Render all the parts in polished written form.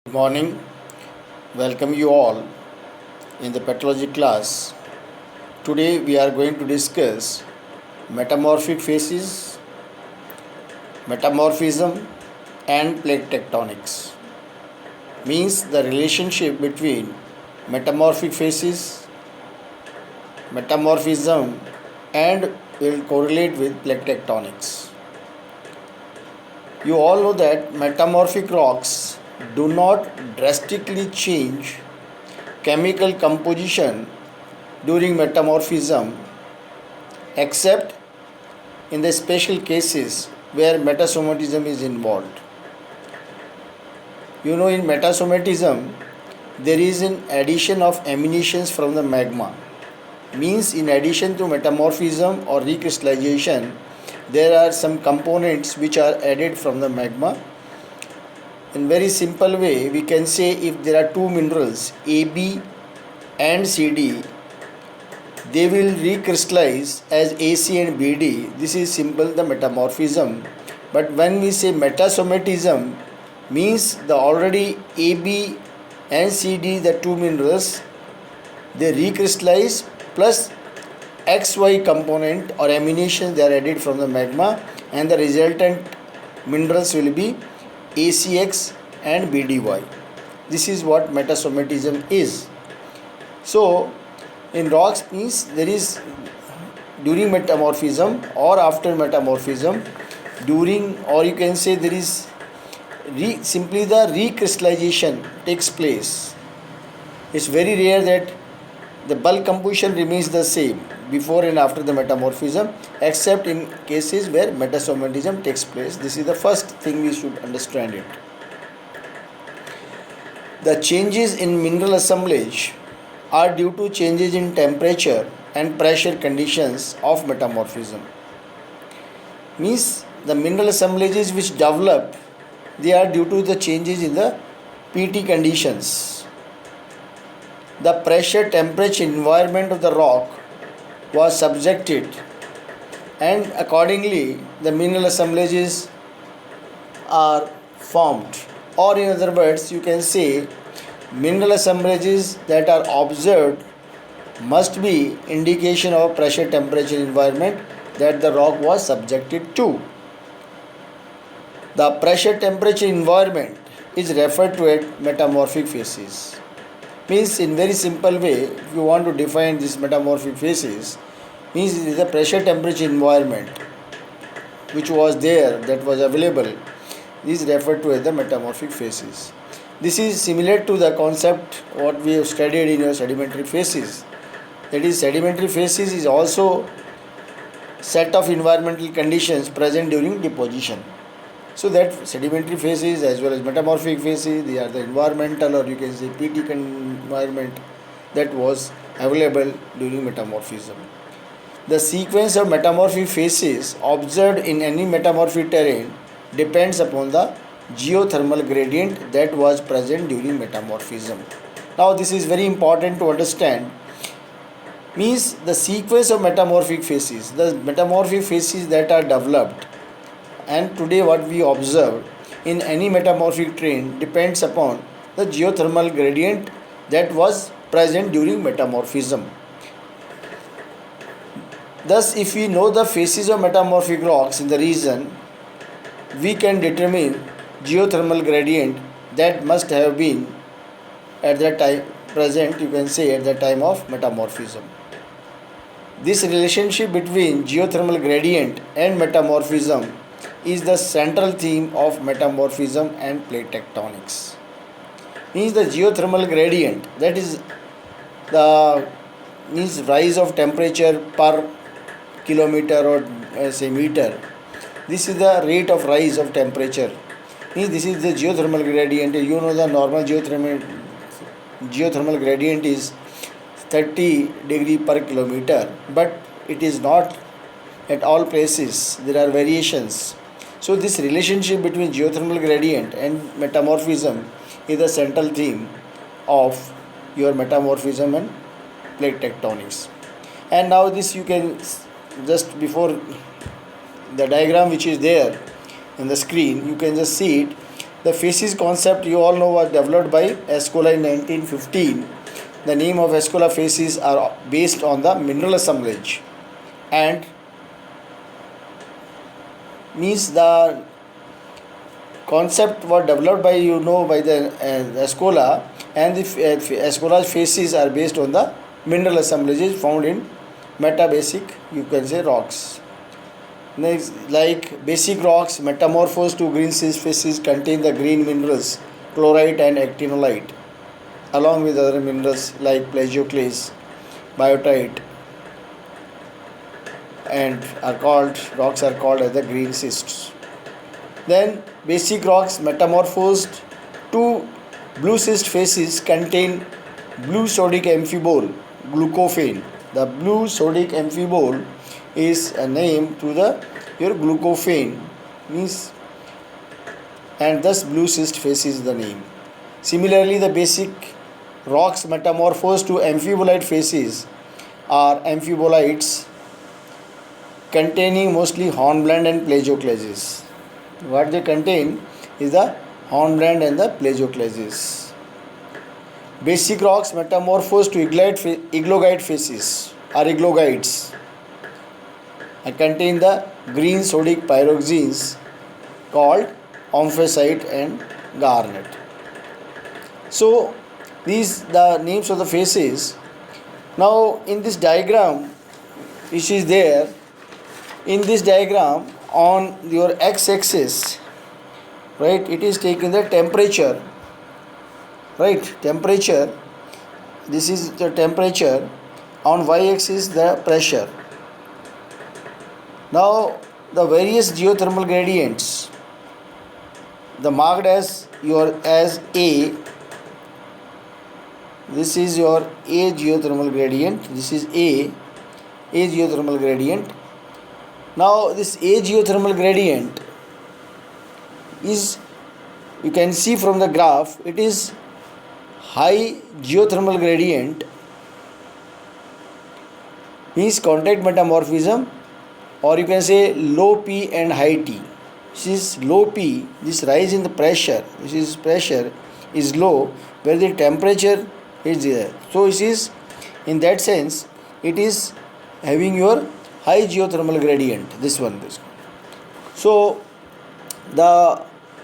Good morning. Welcome you all in the pathology class. Today we are going to discuss metamorphic phases, metamorphism and plate tectonics. Means the relationship between metamorphic phases, metamorphism and will correlate with plate tectonics. You all know that metamorphic rocks do not drastically change chemical composition during metamorphism except in the special cases where metasomatism is involved. You know, in metasomatism, there is an addition of emanations from the magma. Means, in addition to metamorphism or recrystallization, there are some components which are added from the magma. In very simple way, we can say if there are two minerals AB and CD, they will recrystallize as AC and BD. This is simple the metamorphism. But when we say metasomatism, means the already AB and CD, the two minerals, they recrystallize plus XY component or emanations they are added from the magma, and the resultant minerals will be ACX and BDY. This is what metasomatism is. So in rocks means there is during metamorphism or after metamorphism, during, or you can say there is simply the recrystallization takes place. It's very rare that the bulk composition remains the same before and after the metamorphism, except in cases where metasomatism takes place. This is the first thing we should understand it. The changes in mineral assemblage are due to changes in temperature and pressure conditions of metamorphism. Means the mineral assemblages which develop, they are due to the changes in the PT conditions. The pressure temperature environment of the rock was subjected, and accordingly the mineral assemblages are formed. Or in other words, you can say mineral assemblages that are observed must be indication of pressure temperature environment that the rock was subjected to. The pressure temperature environment is referred to as metamorphic phases. Means in very simple way, if you want to define this metamorphic phases, means it is the pressure temperature environment which was there, that was available, is referred to as the metamorphic phases. This is similar to the concept what we have studied in your sedimentary phases. That is, sedimentary phases is also set of environmental conditions present during deposition. So that sedimentary phases as well as metamorphic phases, they are the environmental, or you can say PT environment that was available during metamorphism. The sequence of metamorphic phases observed in any metamorphic terrain depends upon the geothermal gradient that was present during metamorphism. Now this is very important to understand. Means the sequence of metamorphic phases, the metamorphic phases that are developed, and today what we observe in any metamorphic terrain depends upon the geothermal gradient that was present during metamorphism. Thus, if we know the phases of metamorphic rocks in the region, we can determine geothermal gradient that must have been at that time present, you can say, at the time of metamorphism. This relationship between geothermal gradient and metamorphism is the central theme of metamorphism and plate tectonics. Means the geothermal gradient, that is the means rise of temperature per kilometer or say meter. This is the rate of rise of temperature. Means this is the geothermal gradient. You know the normal geothermal gradient is 30 degree per kilometer, but it is not at all places. There are variations. So this relationship between geothermal gradient and metamorphism is the central theme of your metamorphism and plate tectonics. And now this you can just before the diagram which is there in the screen, you can just see it. The facies concept you all know was developed by Escola in 1915. The name of Escola facies are based on the mineral assemblage and means the concept was developed by by the Escola, and the Escola's facies are based on the mineral assemblages found in metabasic, you can say, rocks. Next, like basic rocks metamorphosed to green schist facies contain the green minerals chlorite and actinolite, along with other minerals like plagioclase, biotite, and rocks are called as the green schists. Then basic rocks metamorphosed to blue schist facies contain blue sodic amphibole glucophane. The blue sodic amphibole is a name to the your glucophane means, and thus blue schist facies the name. Similarly, the basic rocks metamorphosed to amphibolite facies are amphibolites containing mostly hornblende and plagioclases. What they contain is the hornblende and the plagioclases. Basic rocks metamorphosed to eglogite facies are eglogites and contain the green sodic pyroxenes called omphacite and garnet. So these the names of the facies. Now in this diagram which is there, in this diagram on your x-axis, right, it is taking the temperature, right, temperature, this is the temperature, on y-axis the pressure. Now the various geothermal gradients, the marked as A, this is your A geothermal gradient, this is A geothermal gradient. Now this A geothermal gradient is, you can see from the graph, it is high geothermal gradient, means contact metamorphism, or you can say low P and high T. This is low P, this rise in the pressure, this is pressure is low where the temperature is there. So this is, in that sense, it is having your high geothermal gradient, this one. So the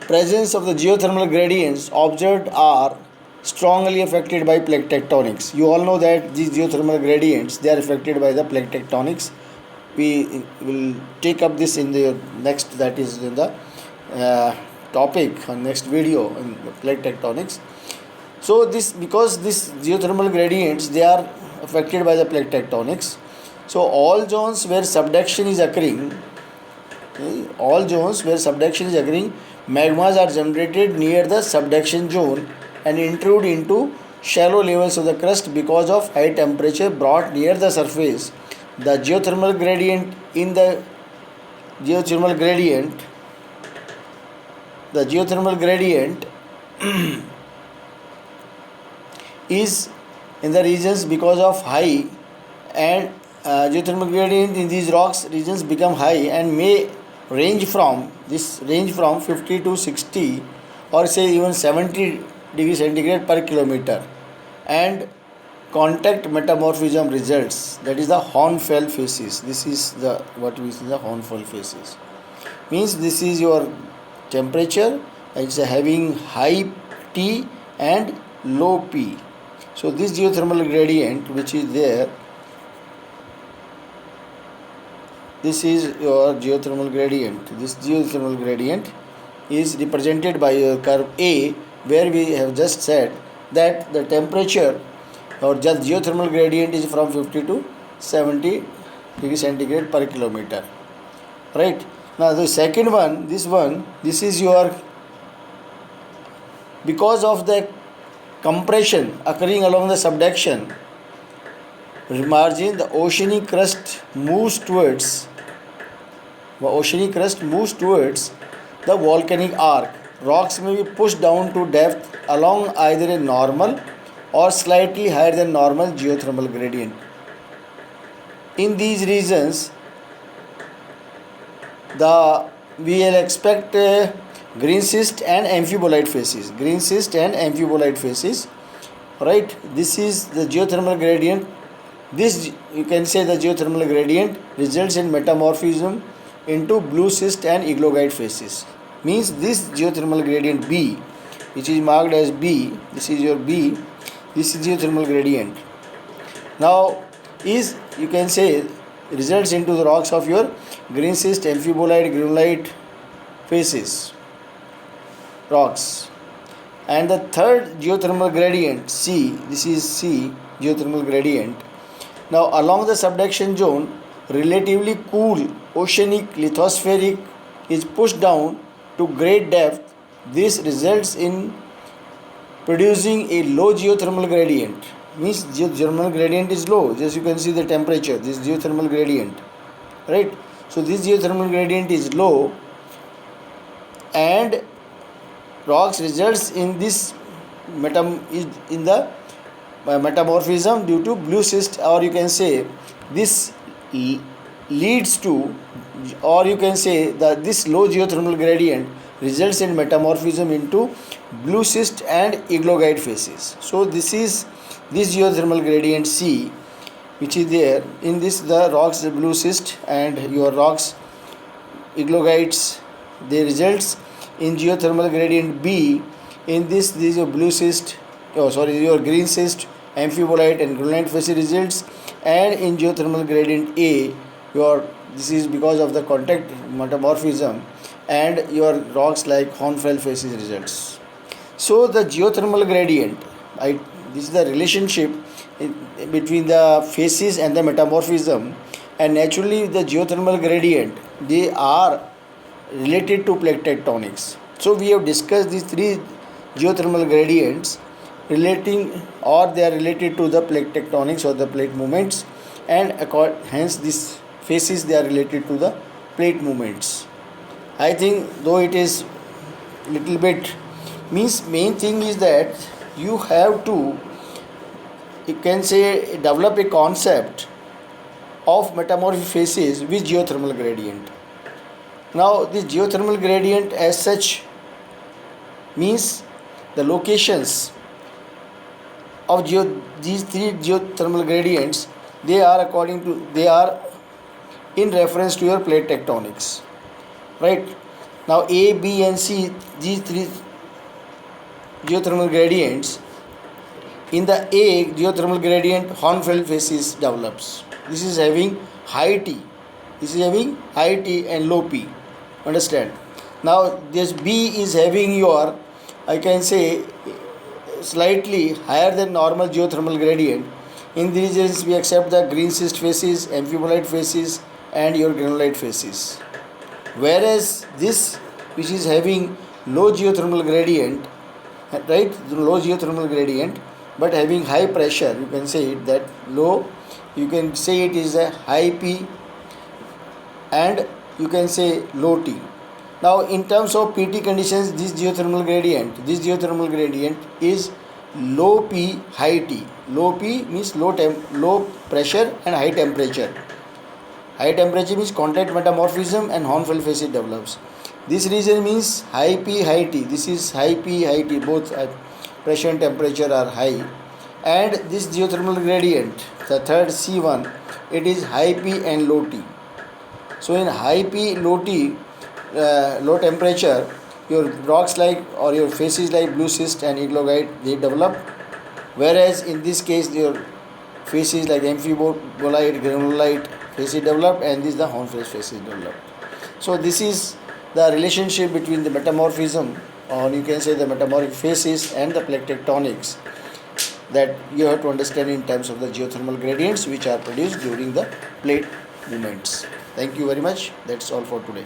presence of the geothermal gradients observed are strongly affected by plate tectonics. You all know that these geothermal gradients, they are affected by the plate tectonics. We will take up this in the next, that is in the topic on next video in the plate tectonics. So this, because this geothermal gradients, they are affected by the plate tectonics. So all zones where subduction is occurring, magmas are generated near the subduction zone and intrude into shallow levels of the crust because of high temperature brought near the surface. The geothermal gradient is in the regions because of high, and geothermal gradient in these rocks regions become high and may range from 50 to 60 or say even 70 degrees centigrade per kilometer, and contact metamorphism results, that is the Hornfels facies. This is the what we see, the Hornfels facies, means this is your temperature, it's having high T and low P. So this geothermal gradient which is there, this is your geothermal gradient. This geothermal gradient is represented by your curve A, where we have just said that the temperature or just geothermal gradient is from 50 to 70 degrees centigrade per kilometer. Right. Now the second one, this is your, because of the compression occurring along the subduction margin, the oceanic crust moves towards the volcanic arc. Rocks may be pushed down to depth along either a normal or slightly higher than normal geothermal gradient. In these regions, we will expect green schist and amphibolite facies. Green schist and amphibolite facies. Right. This is the geothermal gradient. This, you can say, the geothermal gradient results in metamorphism into blue schist and euglogite facies. Means this geothermal gradient B, which is marked as B, this is your B, this is geothermal gradient. Now is, you can say, results into the rocks of your green schist, amphibolite, granulite facies rocks. And the third geothermal gradient C, this is C geothermal gradient. Now along the subduction zone, relatively cool oceanic lithospheric is pushed down to great depth. This results in producing a low geothermal gradient. Means geothermal gradient is low. Just you can see the temperature, this geothermal gradient, right? So this geothermal gradient is low, and rocks results in this metamorphism due to blue schist, or you can say this leads to, or you can say that this low geothermal gradient results in metamorphism into blue schist and euglogite facies. So this is this geothermal gradient C, which is there in this, the rocks, the blue schist and your rocks euglogites, they results in geothermal gradient B. In this is your blue schist, your green schist, amphibolite and granulite facies results, and in geothermal gradient A, this is because of the contact metamorphism, and your rocks like hornfels facies results. So the geothermal gradient, this is the relationship between the facies and the metamorphism, and naturally the geothermal gradient, they are related to plate tectonics. So we have discussed these three geothermal gradients relating, or they are related to the plate tectonics or the plate movements, and hence these facies, they are related to the plate movements. I think though it is little bit, means main thing is that you have to, you can say, develop a concept of metamorphic facies with geothermal gradient. Now this geothermal gradient as such means the locations of these three geothermal gradients, they are in reference to your plate tectonics, right? Now A, B and C, these three geothermal gradients, in the A geothermal gradient, hornfels facies develops. This is having high T, this is having high T and low P, understand? Now this B is having your, I can say, slightly higher than normal geothermal gradient. In these regions we accept the green schist facies, amphibolite facies and your granulite facies. Whereas this, which is having low geothermal gradient, right, low geothermal gradient but having high pressure, you can say it that low, you can say it is a high P and you can say low T. Now in terms of PT conditions, this geothermal gradient is low P, high T. Low P means low pressure and high temperature. High temperature means contact metamorphism and hornfels facies develops. This region means high P, high T. This is high P, high T, both pressure and temperature are high. And this geothermal gradient, the third C1, it is high P and low T. So in high P, low T, low temperature, your rocks like, or your facies like blue schist and euglogite, they develop. Whereas in this case your facies like amphibolite, granulite facies develop, and this the hornfels facies develop. So this is the relationship between the metamorphism, or you can say the metamorphic facies, and the plate tectonics, that you have to understand in terms of the geothermal gradients which are produced during the plate movements. Thank you very much. That's all for today.